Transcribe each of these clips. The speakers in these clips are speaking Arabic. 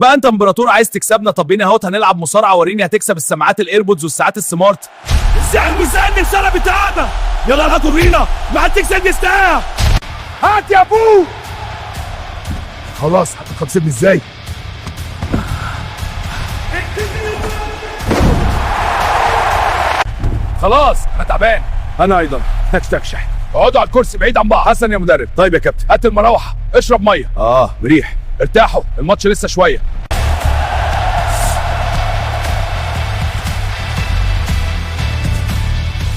بقى انت امبراطور عايز تكسبنا؟ طب بينا اهوت هنلعب مصارعه، وريني هتكسب السماعات الايربودز والساعات السمارت. ازاي المساعد السنه بتاعنا؟ يلا هاتوا بينا، ما هتكسب نستاهل. هات يا ابوه. خلاص هتكسبني ازاي؟ خلاص انا تعبان. انا ايضا. تكشح. اقعدوا على الكرسي بعيد عن بعض. حسن يا مدرب. طيب يا كابتن. هات المروحه، اشرب ميه. مريح. ارتاحوا، الماتش لسه شويه.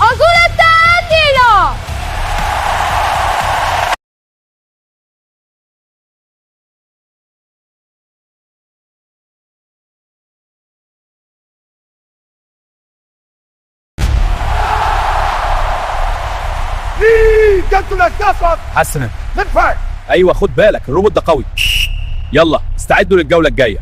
أقول التعادل. جاتوا للكسر. حسن ندفع. ايوه خد بالك الروبوت ده قوي. يلا استعدوا للجوله الجايه.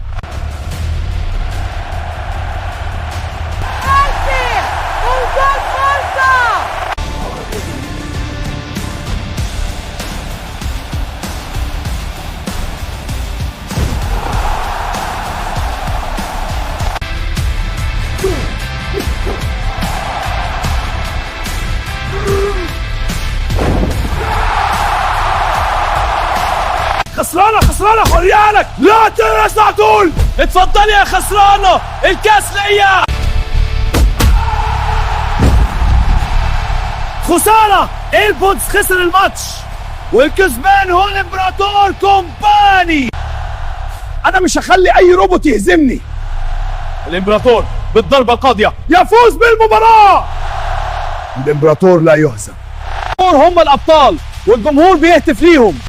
خسرانه وريالك. لا تنسى على طول. اتفضلي يا خسرانه، الكاس ليا. خساره. ايربودز خسر الماتش، والكسبان هو الامبراطور كومباني. انا مش هخلي اي روبوت يهزمني. الامبراطور بالضربه القاضيه يفوز بالمباراه. الامبراطور لا يهزم. هم الابطال والجمهور بيهتف ليهم.